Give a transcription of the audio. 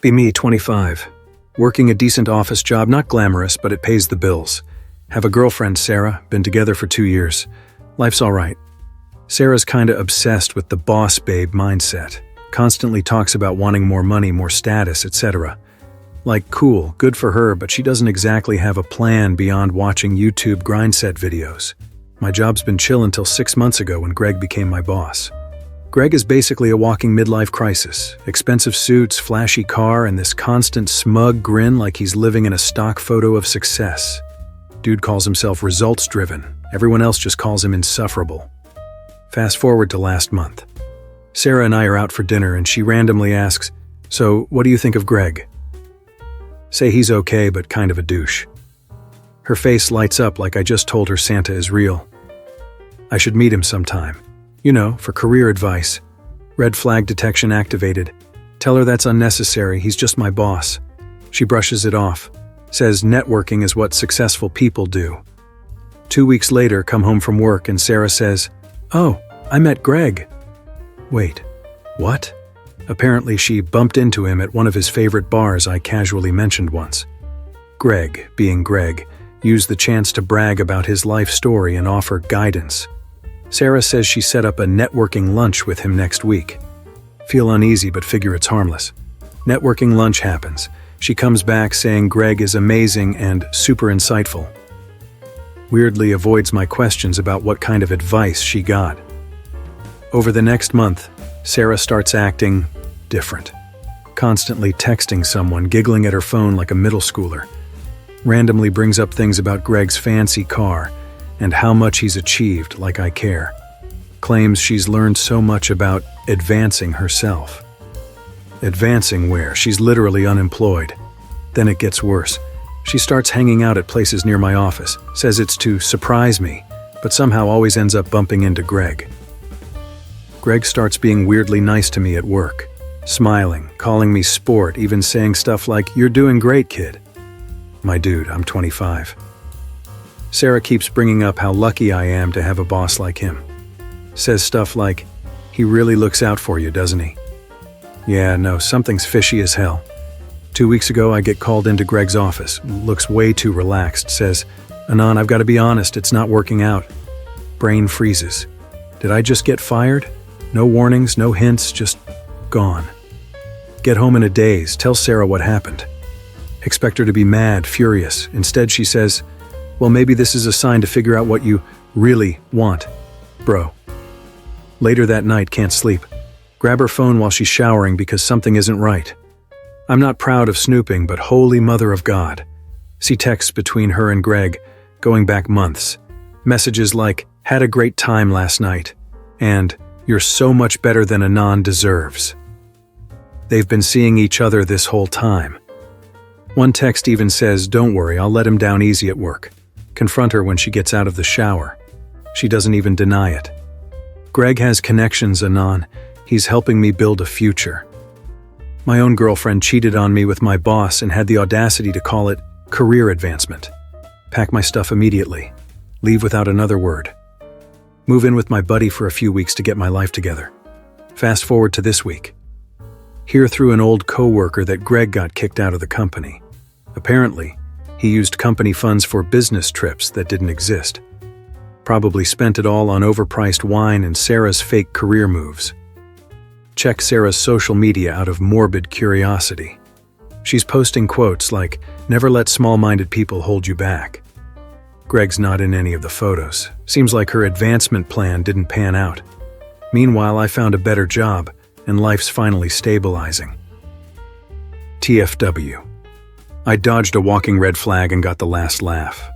Be me, 25. Working a decent office job, not glamorous, but it pays the bills. Have a girlfriend, Sarah, been together for 2 years. Life's all right. Sarah's kinda obsessed with the boss babe mindset. Constantly talks about wanting more money, more status, etc. Like, cool, good for her, but she doesn't exactly have a plan beyond watching YouTube grind set videos. My job's been chill until 6 months ago when Greg became my boss. Greg is basically a walking midlife crisis. Expensive suits, flashy car, and this constant smug grin like he's living in a stock photo of success. Dude calls himself results-driven. Everyone else just calls him insufferable. Fast forward to last month. Sarah and I are out for dinner and she randomly asks, "So, what do you think of Greg?" Say he's okay, but kind of a douche. Her face lights up like I just told her Santa is real. I should meet him sometime. You know, for career advice. Red flag detection activated. Tell her that's unnecessary, he's just my boss. She brushes it off. Says networking is what successful people do. 2 weeks later, come home from work and Sarah says, "Oh, I met Greg." Wait, what? Apparently she bumped into him at one of his favorite bars I casually mentioned once. Greg, being Greg, used the chance to brag about his life story and offer guidance. Sarah says she set up a networking lunch with him next week. Feel uneasy but figure it's harmless. Networking lunch happens. She comes back saying Greg is amazing and super insightful. Weirdly avoids my questions about what kind of advice she got. Over the next month, Sarah starts acting different. Constantly texting someone, giggling at her phone like a middle schooler. Randomly brings up things about Greg's fancy car and how much he's achieved, like I care. Claims she's learned so much about advancing herself. Advancing where? She's literally unemployed. Then it gets worse. She starts hanging out at places near my office, says it's to surprise me, but somehow always ends up bumping into Greg. Greg starts being weirdly nice to me at work, smiling, calling me sport, even saying stuff like, "You're doing great, kid." My dude, I'm 25. Sarah keeps bringing up how lucky I am to have a boss like him. Says stuff like, "He really looks out for you, doesn't he?" Yeah, no, something's fishy as hell. 2 weeks ago, I get called into Greg's office. Looks way too relaxed. Says, "Anon, I've got to be honest, it's not working out." Brain freezes. Did I just get fired? No warnings, no hints, just gone. Get home in a daze, tell Sarah what happened. Expect her to be mad, furious. Instead, she says, "Well, maybe this is a sign to figure out what you really want, bro." Later that night, can't sleep. Grab her phone while she's showering because something isn't right. I'm not proud of snooping, but holy mother of God. See texts between her and Greg, going back months. Messages like, "Had a great time last night," and "You're so much better than Anon deserves." They've been seeing each other this whole time. One text even says, "Don't worry, I'll let him down easy at work." Confront her when she gets out of the shower. She doesn't even deny it. Greg has connections, Anon. He's helping me build a future. My own girlfriend cheated on me with my boss and had the audacity to call it career advancement. Pack my stuff immediately. Leave without another word. Move in with my buddy for a few weeks to get my life together. Fast forward to this week. Hear through an old co-worker that Greg got kicked out of the company. Apparently, he used company funds for business trips that didn't exist. Probably spent it all on overpriced wine and Sarah's fake career moves. Check Sarah's social media out of morbid curiosity. She's posting quotes like, "Never let small-minded people hold you back." Greg's not in any of the photos. Seems like her advancement plan didn't pan out. Meanwhile, I found a better job, and life's finally stabilizing. TFW. I dodged a walking red flag and got the last laugh.